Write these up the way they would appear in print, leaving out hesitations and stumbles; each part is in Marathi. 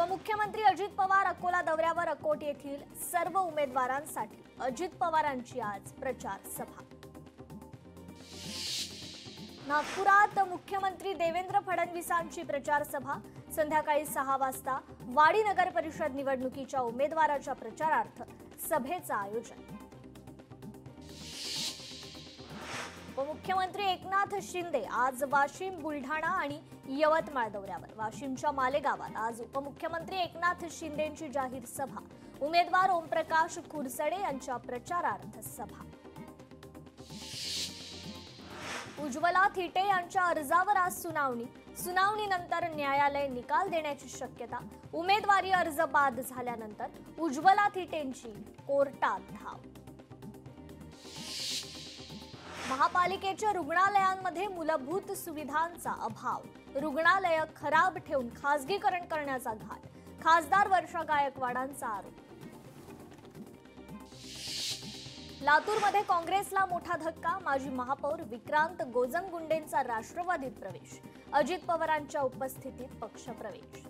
उपमुख्यमंत्री अजित पवार अकोला दौऱ्यावर अकोट येथील सर्व उमेदवारांसाठी अजित पवारांची आज प्रचार सभा। नागपुरात मुख्यमंत्री देवेंद्र फडणवीसांची प्रचार सभा। संध्याकाळी 6 वाजता वाडी नगर परिषद निवडणुकीच्या उमेदवाराच्या प्रचारार्थ सभेचं आयोजन। उपमुख्यमंत्री एकनाथ शिंदे आज वाशिम, बुलढाणा आणि यवतमाळ दौऱ्यावर। वाशिमच्या मालेगावात आज उपमुख्यमंत्री एकनाथ शिंदेंची जाहीर सभा। उमेदवार ओमप्रकाश खुरसडे यांच्या प्रचारार्थ सभा। उज्ज्वला थिटे यांच्या अर्जावर आज सुनावणीनंतर न्यायालय निकाल देण्याची शक्यता। उमेदवारी अर्ज बाद झाल्यानंतर उज्ज्वला थिटेंची कोर्टात धाव। महापालिकेच्या रुग्णालयांमध्ये मूलभूत सुविधांचा अभाव। रुग्णालय खराब ठेवून खासगीकरण करण्याचा घाट। खासदार वर्षा गायकवाडांचा आरोप। लातूरमध्ये काँग्रेसला मोठा धक्का। माजी महापौर विक्रांत गोजमगुंडेंचा राष्ट्रवादीत प्रवेश। अजित पवारांच्या उपस्थितीत पक्षप्रवेश।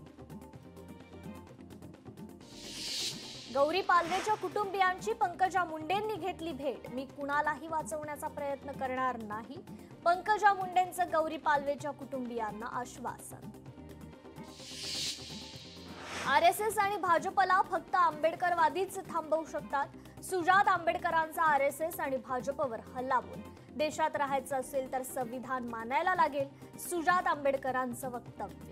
गौरी पालवेच्या कुटुंबियांची पंकजा मुंडेंनी घेतली भेट। मी कुणालाही वाचवण्याचा प्रयत्न करणार नाही, पंकजा मुंडेंचं गौरी पालवेच्या कुटुंबियांना आश्वासन। आरएसएस आणि भाजपला फक्त आंबेडकरवादीच थांबवू शकतात। सुजात आंबेडकरांचा आरएसएस आणि भाजपवर हल्लाबोल। देशात राहायचं असेल तर संविधान मानायला लागेल, सुजात आंबेडकरांचं वक्तव्य।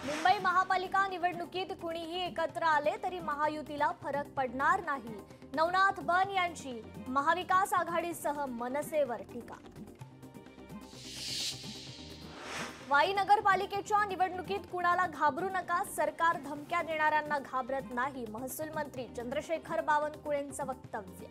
मुंबई महापालिका निवडणुकीत कुणीही एकत्र आले तरी महायुतीला फरक पडणार नाही। नवनाथ बन यांची महाविकास आघाडीसह मनसेवर टीका। वाई नगरपालिकेच्या निवडणुकीत कुणाला घाबरू नका, सरकार धमक्या देणाऱ्यांना घाबरत नाही। महसूल मंत्री चंद्रशेखर बावनकुळेंचं वक्तव्य।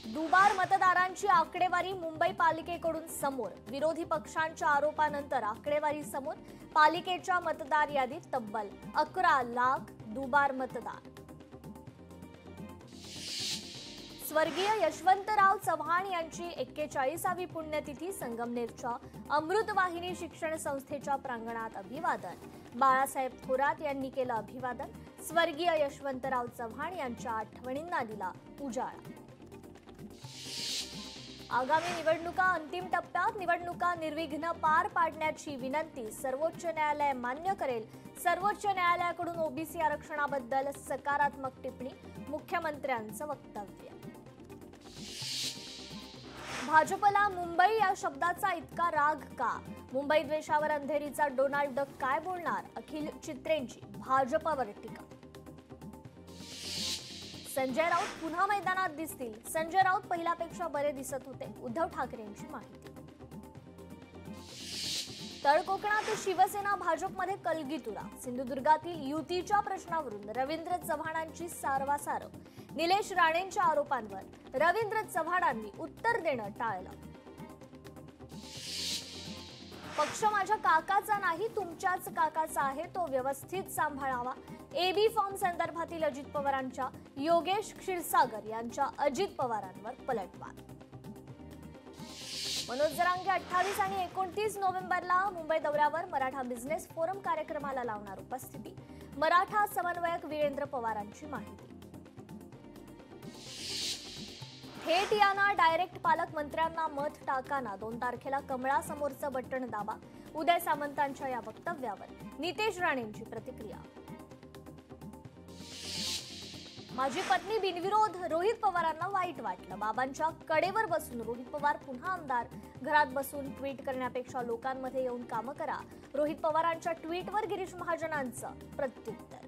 दुबार मतदारांची आकडेवारी मुंबई पालिकेकडून समोर। विरोधी पक्षांच्या आरोपानंतर आकडेवारी समोर। पालिकेच्या मतदार यादीत तब्बल 11 लाख दुबार मतदार। स्वर्गीय यशवंतराव चव्हाण यांची 41वी पुण्यतिथी। संगमनेरच्या अमृतवाहिनी शिक्षण संस्थेच्या प्रांगणात अभिवादन। बाळासाहेब थोरात यांनी केलं अभिवादन। स्वर्गीय यशवंतराव चव्हाण यांच्या आठवणींना दिला उजाळा। आगामी निवडणुका अंतिम टप्प्यात। निवडणुका निर्विघ्न पार पाडण्याची विनंती सर्वोच्च न्यायालय मान्य करेल। सर्वोच्च न्यायालयाकडून ओबीसी आरक्षणाबद्दल सकारात्मक टिप्पणी। मुख्यमंत्र्यांचं वक्तव्य। भाजपला मुंबई या शब्दाचा इतका राग का? मुंबई द्वेषावर अंधेरीचा डोनाल्ड डक काय बोलणार? अखिल चित्रेंची भाजपवर टीका। संजय राऊत पुन्हा मैदानात दिसतील। संजय राऊत पहिल्यापेक्षा बरे दिसत होते। उद्धव ठाकरेंची माहिती। तळ कोकणात शिवसेना भाजपमध्ये कलगीतुरा। सिंधुदुर्गातील युतीच्या प्रश्नावरून रवींद्र चव्हाणांची सारवासारव। निलेश राणेंच्या आरोपांवर रवींद्र चव्हाणांनी उत्तर देणं टाळलं। पक्ष माझ्या काकाचा नाही, तुमच्याच काकाचा आहे, तो व्यवस्थित सांभाळावा। एबी फॉर्म संदर्भातील अजित पवारांच्या योगेश क्षीरसागर यांच्या अजित पवारांवर पलटवार। मनोज जरांगे 28 आणि 29 नोव्हेंबरला मुंबई दौऱ्यावर। मराठा बिझनेस फोरम कार्यक्रमाला लावणार उपस्थिती। मराठा समन्वयक वीरेंद्र पवारांची माहिती। थेट याना डायरेक्ट पालकमंत्र्यांना मत टाकाना। 2 तारखेला कमळासमोरचं बटण दाबा। उदय सामंतांच्या या वक्तव्यावर नितेश राणेंची प्रतिक्रिया। माझी पत्नी बिनविरोध। रोहित पवारांना वाईट वाटलं। बाबांच्या कडेवर बसून रोहित पवार पुन्हा आमदार। घरात बसून ट्विट करण्यापेक्षा लोकांमध्ये येऊन कामं करा। रोहित पवारांच्या ट्विटवर गिरीश महाजनांचं प्रत्युत्तर।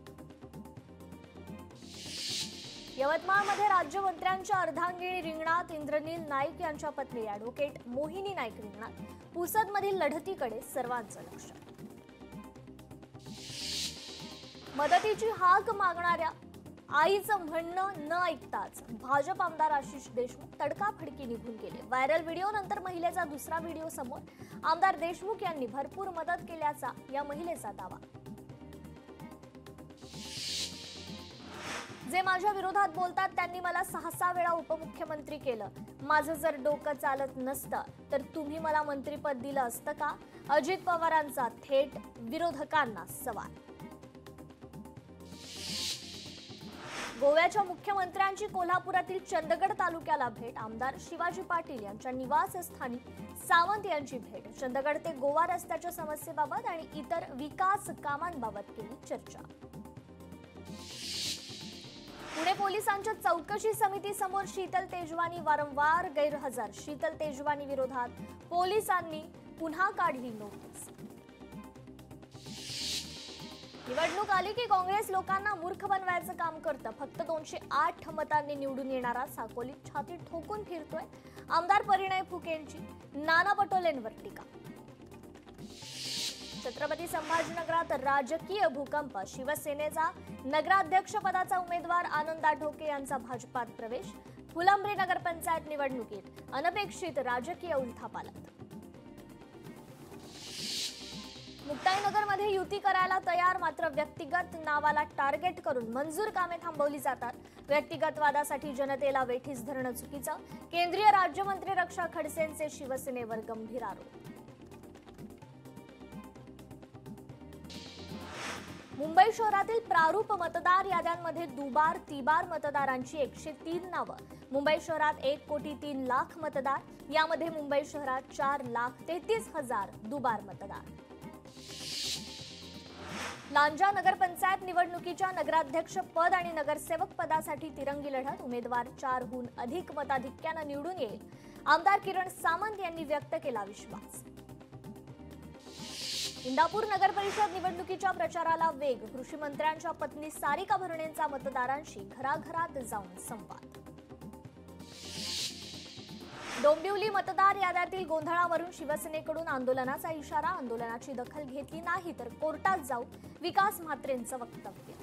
यवतमाळमध्ये राज्यमंत्र्यांच्या अर्धांगिनी रिंगणात। इंद्रनील नाईक यांच्या पत्नी ॲडव्होकेट मोहिनी नाईक रिंगणात। पुसदमधील लढतीकडे सर्वांचं लक्ष। मदतीची हाक मागणाऱ्या आईचं म्हणणं न ऐकताच भाजप आमदार आशिष देशमुख तडकाफडकी निघून गेले। व्हायरल व्हिडिओनंतर महिलेचा दुसरा व्हिडिओ समोर। आमदार देशमुख यांनी भरपूर मदत केल्याचा या महिलेचा दावा। जे माझ्या विरोधात बोलतात त्यांनी मला 6 वेळा उपमुख्यमंत्री केलं. माझं जर डोकं चालत नसतं तर तुम्ही मला मंत्रिपद दिलं असतं का? अजित पवारांचा थेट विरोधकांना सवाल. गोव्याच्या मुख्यमंत्र्यांची कोल्हापुरातील चंदगड तालुक्याला भेट. आमदार शिवाजी पाटील यांच्या निवासस्थानी सावंत यांची भेट. चंदगड ते गोवा रस्त्याच्या समस्येबाबत आणि इतर विकास कामांबाबत केली चर्चा. पुणे पोलिसांच्या चौकशी समिती समोर शीतल तेजवानी वारंवार गैरहजर. शीतल तेजवानी विरोधात पोलिसांनी पुन्हा काढली नोटीस. निवडणूक आली की काँग्रेस लोकांना मूर्ख बनवायचं काम करतं. फक्त 208 मतांनी निवडून येणारा साकोलीत छाती ठोकून फिरतोय. आमदार परिणय फुकेंची नाना पटोलेंवर टीका. छत्रपती संभाजीनगरात राजकीय भूकंप. शिवसेनेचा नगराध्यक्षपदाचा उमेदवार आनंदा ढोके यांचा भाजपात प्रवेश. फुलंब्री नगरपंचायत निवडणुकीत अनपेक्षित राजकीय उलथापालथ. मुक्ताईनगरमध्ये युती करायला तयार, मात्र व्यक्तिगत नावाला टार्गेट करून मंजूर कामे थांबवली जातात. व्यक्तिगत वादासाठी जनतेला वेठीस धरणं चुकीचं. केंद्रीय राज्यमंत्री रक्षा खडसेंचे शिवसेनेवर गंभीर आरोप. मुंबई शहरातील प्रारूप मतदार याद्यांमध्ये दुबार तिबार मतदारांची 103 नावं. मुंबई शहरात 1,03,00,000 मतदार. यामध्ये मुंबई शहरात 4,33,000 दुबार मतदार. लांजा नगरपंचायत निवडणुकीच्या नगराध्यक्ष पद आणि नगरसेवक पदासाठी तिरंगी लढत. उमेदवार 4हून अधिक मताधिक्यानं निवडून येईल. आमदार किरण सामंत यांनी व्यक्त केला विश्वास. इंदापूर नगर परिषद निवडणुकीच्या प्रचाराला वेग. कृषी मंत्र्यांच्या पत्नी सारिका भरणेंचा मतदारांशी घराघरात जाऊन संवाद. डोंबिवली मतदार याद्यातील गोंधळावरून शिवसेनेकडून आंदोलनाचा इशारा. आंदोलनाची दखल घेतली नाही तर कोर्टात जाऊ, विकास म्हात्रेंचं वक्तव्य.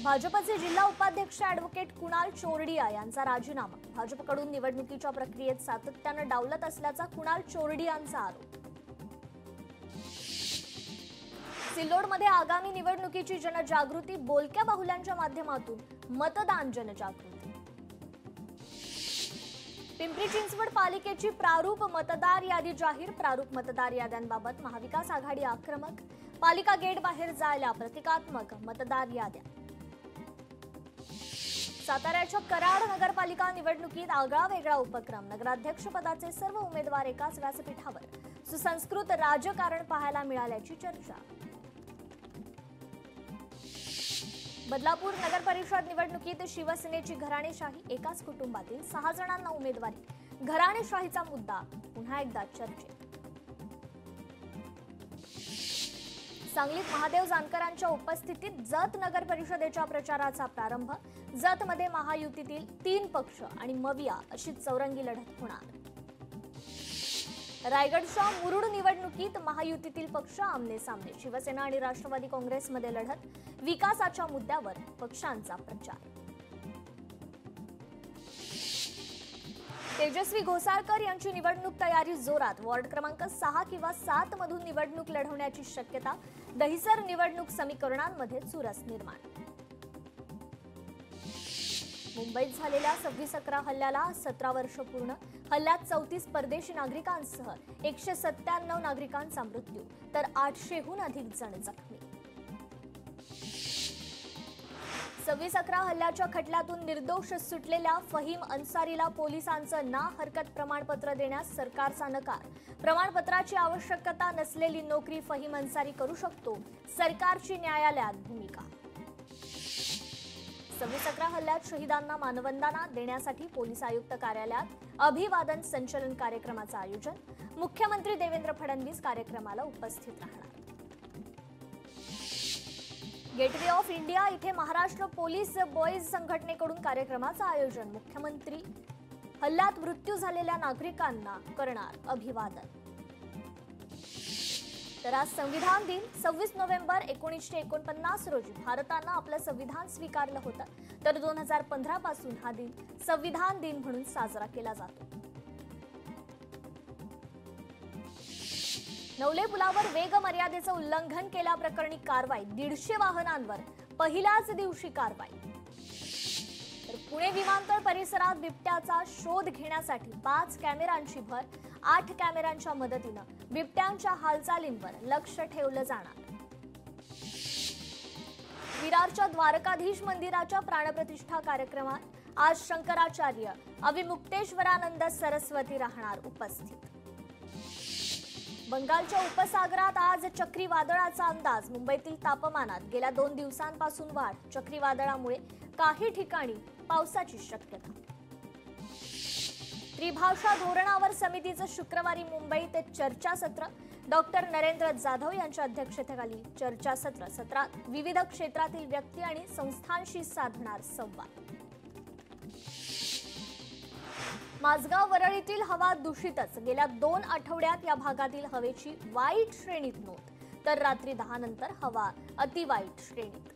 भाजपचे जिल्हा उपाध्यक्ष अॅडव्होकेट कुणाल चोरडिया यांचा राजीनामा. भाजपकडून निवडणुकीच्या प्रक्रियेत सातत्यानं डावलत असल्याचा कुणाल चोरडियांचा आरोप. सिल्लोडमध्ये आगामी निवडणुकीची जनजागृती. बोलक्या बाहुल्यांच्या माध्यमातून मतदान जनजागृती. पिंपरी चिंचवड पालिकेची प्रारूप मतदार यादी जाहीर. प्रारूप मतदार याद्यांबाबत महाविकास आघाडी आक्रमक. पालिका गेट बाहेर जायला प्रतिकात्मक मतदार याद्या. साताऱ्याच्या कराड नगरपालिका निवडणुकीत आगळा उपक्रम. नगराध्यक्षपदाचे सर्व उमेदवार एकाच व्यासपीठावर. सुसंस्कृत राजकारण पाहायला मिळाल्याची चर्चा. बदलापूर नगर परिषद निवडणुकीत शिवसेनेची घराणेशाही. एकाच कुटुंबातील 6 जणांना उमेदवारी. घराणेशाहीचा मुद्दा पुन्हा एकदा चर्चेत. सांगलीत महादेव जानकरांच्या उपस्थितीत जत नगर परिषदेच्या प्रचाराचा प्रारंभ. जतमध्ये महायुतीतील 3 पक्ष आणि मविया अशी चौरंगी लढत होणार. रायगडच्या मुरुड निवडणुकीत महायुतीतील पक्ष आमने सामने. शिवसेना आणि राष्ट्रवादी काँग्रेसमध्ये लढत. विकासाच्या मुद्द्यावर पक्षांचा प्रचार. तेजस्वी घोसाळकर यांची निवडणूक तयारी जोरात. वॉर्ड क्रमांक 6 किंवा 7 मधून निवडणूक लढवण्याची शक्यता. दहिसर निवडणूक समीकरणांमध्ये चुरस निर्माण. मुंबईत झालेल्या 26/11 हल्ल्याला 17 वर्ष पूर्ण. हल्ल्यात 34 परदेशी नागरिकांसह 197 नागरिकांचा मृत्यू तर 800हून अधिक जण जखमी. 26/11 हल्ल्याच्या खटल्यातून निर्दोष सुटलेल्या फहीम अन्सारीला पोलिसांचं ना हरकत प्रमाणपत्र देण्यास सरकारचा नकार. प्रमाणपत्राची आवश्यकता नसलेली नोकरी फहीम अन्सारी करू शकतो. सरकारची न्यायालयात भूमिका. 26/11 हल्ल्यात शहीदांना मानवंदना देण्यासाठी पोलीस आयुक्त कार्यालयात अभिवादन संचलन कार्यक्रमाचं आयोजन. मुख्यमंत्री देवेंद्र फडणवीस कार्यक्रमाला उपस्थित राहणार. गेटवे ऑफ इंडिया इथे महाराष्ट्र पोलीस बॉईज संघटनेकडून कार्यक्रमाचं आयोजन. मुख्यमंत्री हल्ल्यात मृत्यू झालेल्या नागरिकांना करणार अभिवादन. तर आज संविधान दिन. 26 नोव्हेंबर 1949 रोजी भारतानं आपलं संविधान स्वीकारलं होतं. तर 2015 पासून हा दिन संविधान दिन म्हणून साजरा केला जातो. नवले पुलावर वेग मर्यादेचं उल्लंघन केल्याप्रकरणी कारवाई. 150 वाहनांवर पहिल्याच दिवशी कारवाई। तर पुणे विमानतळ परिसरात बिबट्याचा शोध घेण्यासाठी 5 कॅमेऱ्यांची भर, 8 कॅमेऱ्यांच्या मदतीने बिबट्यांच्या हालचालींवर लक्ष ठेवलं जाणार। विरारच्या द्वारकाधीश मंदिराच्या प्राणप्रतिष्ठा कार्यक्रमात आज शंकराचार्य अविमुक्तेश्वरानंद सरस्वती राहणार उपस्थित। बंगालच्या उपसागरात आज चक्रीवादळाचा अंदाज, मुंबईतील तापमानात गेल्या 2 दिवसांपासून वाढ, चक्रीवादळामुळे काही ठिकाणी पावसाची शक्यता। त्रिभाषा धोरणावर समितीचं शुक्रवारी मुंबईत चर्चासत्र, डॉक्टर नरेंद्र जाधव यांच्या अध्यक्षतेखाली चर्चासत्र। सत्रात विविध क्षेत्रातील व्यक्ती आणि संस्थांशी साधणार संवाद। माझगाव वरळीतील हवा दूषितच, गेल्या 2 आठवड्यात या भागातील हवेची वाईट श्रेणीत नोंद, तर रात्री 10 नंतर हवा अतिवाईट श्रेणीत।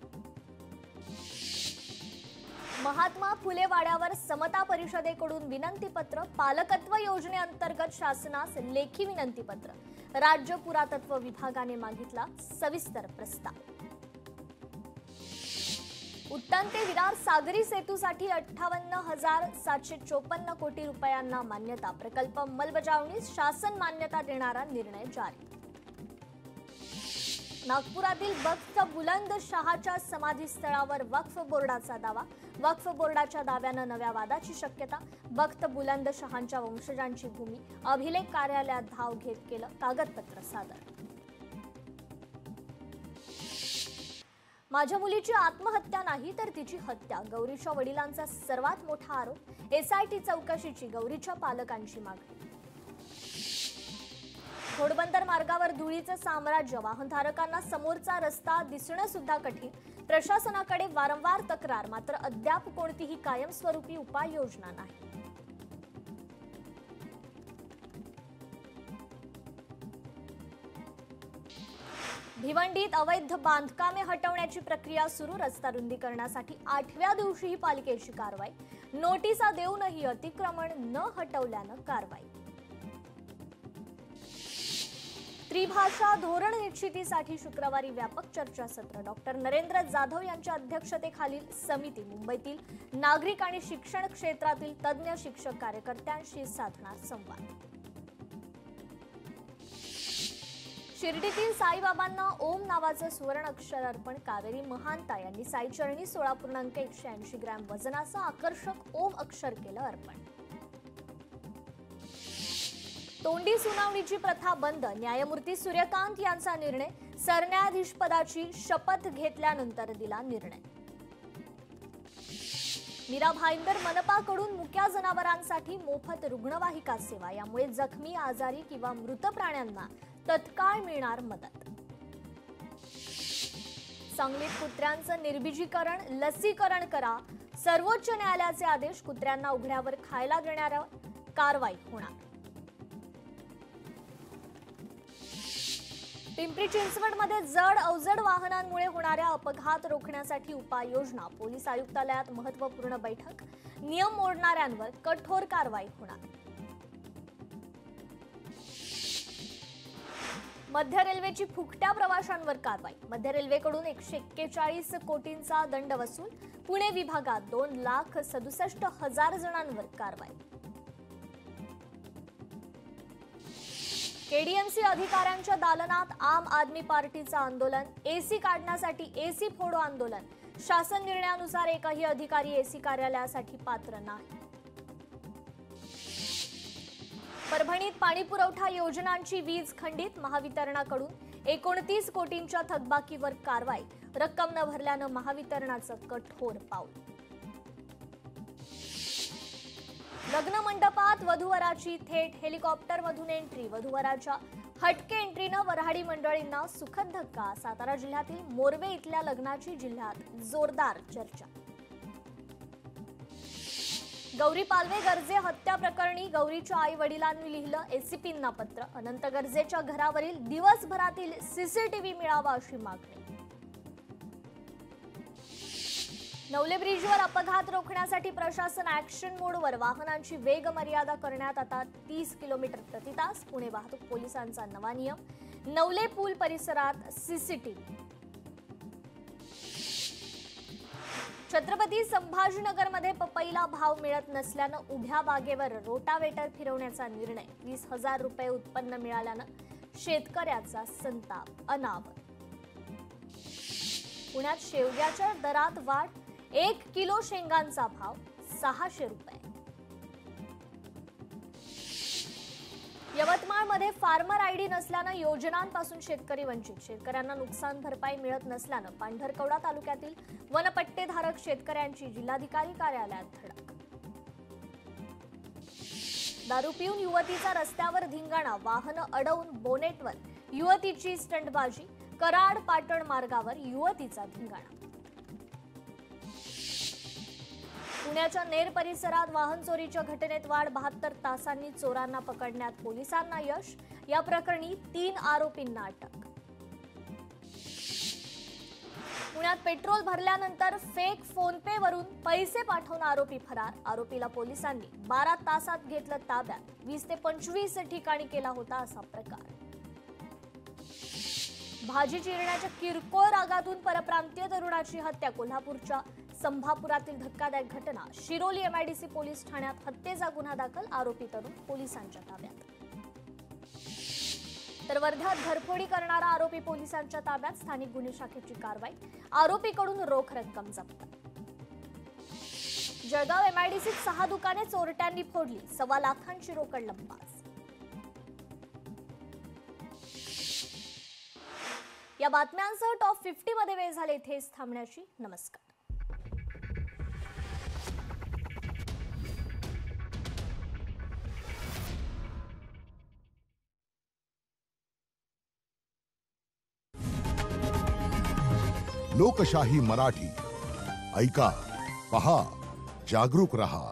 महात्मा फुले वाड्यावर समता परिषदेकडून विनंतीपत्र, पालकत्व योजनेअंतर्गत शासनास लेखी विनंतीपत्र, राज्य पुरातत्व विभागाने मागितला सविस्तर प्रस्ताव। उत्तन ते विरार सागरी सेतूसाठी 58,754 कोटी रुपयांना मान्यता, प्रकल्प अंमलबजावणीस शासन मान्यता देणारा निर्णय जारी। नागपुरातील बख्त बुलंद शहाच्या समाधीस्थळावर वक्फ बोर्डाचा दावा, वक्फ बोर्डाच्या दाव्यानं नव्या वादाची शक्यता। बख्त बुलंद शहांच्या वंशजांची भूमी, अभिलेख कार्यालयात धाव घेत केलं कागदपत्र सादर। माझ्या मुलीची आत्महत्या नाही तर तिची हत्या, गौरीच्या वडिलांचा सर्वात मोठा आरोप, एसआयटी चौकशीची गौरीच्या पालकांची मागणी। घोडबंदर मार्गावर धुळीचं साम्राज्य, वाहनधारकांना समोरचा रस्ता दिसणं सुद्धा कठीण, प्रशासनाकडे वारंवार तक्रार, मात्र अद्याप कोणतीही कायमस्वरूपी उपाययोजना नाही। भिवंडीत अवैध बांधकामे हटवण्याची प्रक्रिया सुरू, रस्ता रुंदीकरणासाठी 8व्या दिवशीही पालिकेची कारवाई, नोटिसा देऊनही अतिक्रमण न हटवल्यानं कारवाई। त्रिभाषा धोरण निश्चितीसाठी शुक्रवारी व्यापक चर्चासत्र, डॉक्टर नरेंद्र जाधव यांच्या अध्यक्षतेखालील समिती मुंबईतील नागरिक आणि शिक्षण क्षेत्रातील तज्ज्ञ शिक्षक कार्यकर्त्यांशी साधणार संवाद। शिर्डीतील साईबाबांना ओम नावाचं सुवर्ण अक्षर अर्पण, कावेरी महांता यांनी साईचरणी 16.180 ग्रॅम वजनाचं आकर्षक ओम अक्षर केलं अर्पण। तोंडी सुनावणीची प्रथा बंद, न्यायमूर्ती सूर्यकांत यांचा निर्णय, सरन्यायाधीशपदाची शपथ घेतल्यानंतर दिला निर्णय। मीरा भाईंदर मनपाकडून मुक्या जनावरांसाठी मोफत रुग्णवाहिका सेवा, यामुळे जखमी, आजारी किंवा मृत प्राण्यांना तत्काळ मिळणार मदत। सांगलीत कुत्र्यांचं निर्बीजीकरण, लसीकरण करा, सर्वोच्च न्यायालयाचे आदेश, कुत्र्यांना उघड्यावर खायला देणाऱ्यावर कारवाई होणार। पिंपरी चिंचवडमध्ये जड अवजड वाहनांमुळे होणाऱ्या अपघात रोखण्यासाठी उपाययोजना, पोलीस आयुक्तालयात महत्त्वपूर्ण बैठक, नियम मोडणाऱ्यांवर कठोर कारवाई होणार। मध्य रेल्वेची फुकट्या प्रवाशांवर कारवाई, मध्य रेल्वेकडून 141 कोटींचा दंड वसूल, पुणे विभागात 2,67,000 जणांवर कारवाई। केडीएमसी अधिकाऱ्यांच्या दालनात आम आदमी पार्टीचं आंदोलन, एसी काढण्यासाठी एसी फोडो आंदोलन, शासन निर्णयानुसार एकही अधिकारी एसी कार्यालयासाठी पात्र नाही। परभणीत पाणीपुरवठा योजनांची वीज खंडित, महावितरणाकडून 29 कोटींच्या थकबाकीवर कारवाई, रक्कम न भरल्यानं महावितरणाचं कठोर पाऊल। लग्न मंडपात वधूवराची थेट हेलिकॉप्टरमधून एंट्री, वधूवराच्या हटके एंट्रीनं वऱ्हाडी मंडळींना सुखद धक्का, सातारा जिल्ह्यातील मोरवे इथल्या लग्नाची जिल्ह्यात जोरदार चर्चा। गौरी पालवे गर्जे हत्या प्रकरणी गौरीच्या आई वडिलांनी लिहिलं एसीपींना पत्र, अनंत गर्जेच्या घरावरील दिवसभरातील सीसीटीव्ही मिळावा अशी मागणी। नवले ब्रिजवर अपघात रोखण्यासाठी प्रशासन ऍक्शन मोडवर, वाहनांची वेग मर्यादा करण्यात आता 30 किलोमीटर प्रति तास, पुणे वाहतूक पोलिसांचा नवा नियम, नवले पूल परिसरात सीसीटीव्ही। छत्रपती संभाजीनगरमध्ये पपईला भाव मिळत नसल्यानं उभ्या बागेवर रोटावेटर फिरवण्याचा निर्णय. 20,000 रुपये उत्पन्न मिळाल्यानं शेतकऱ्याचा संताप अनावर. पुण्यात शेवग्याच्या दरात वाढ. 1 किलो शेंगांचा भाव 600 रुपये. यवतमाळमध्ये फार्मर आयडी नसल्यानं योजनांपासून शेतकरी वंचित. शेतकऱ्यांना नुकसान भरपाई मिळत नसल्यानं पांढरकवडा तालुक्यातील वनपट्टेधारक शेतकऱ्यांची जिल्हाधिकारी कार्यालयात धडक. दारू पिऊन युवतीचा रस्त्यावर धिंगाणा. वाहनं अडवून बोनेटवर युवतीची स्टंटबाजी. कराड पाटण मार्गावर युवतीचा धिंगाणा. पुण्याच्या नेर परिसरात वाहन चोरीच्या घटनेत वाढ. 72 तासांनी चोरांना पकडण्यात पोलिसांना यश. या प्रकरणी 3 आरोपींना अटक. पुण्यात पेट्रोल भरल्यानंतर फेक फोनपे वरून पैसे पाठवून आरोपी फरार. आरोपीला पोलिसांनी 12 तासात घेतलं ताब्यात. 20 ते 25 ठिकाणी केला होता असा प्रकार. भाजी चिरण्याच्या किरकोळ रागातून परप्रांतीय तरुणाची हत्या. कोल्हापूरच्या संभापुरातील धक्कादायक घटना. शिरोली एमआयडीसी पोलीस ठाण्यात हत्येचा गुन्हा दाखल. आरोपी तरुण पोलिसांच्या ताब्यात. तर वर्ध्यात घरफोडी करणारा आरोपी पोलिसांच्या ताब्यात. स्थानिक गुन्हे शाखेची कारवाई. आरोपीकडून रोख रक्कम जप्त. जळगाव एमआयडीसीत 6 दुकाने चोरट्यांनी फोडली. 1.25 लाखांची रोकड लंपास. या बातम्यांसह टॉप 50 मध्ये वेळ झाले इथेच थांबण्याची. नमस्कार. लोकशाही मराठी ऐका, पहा, जागरूक रहा.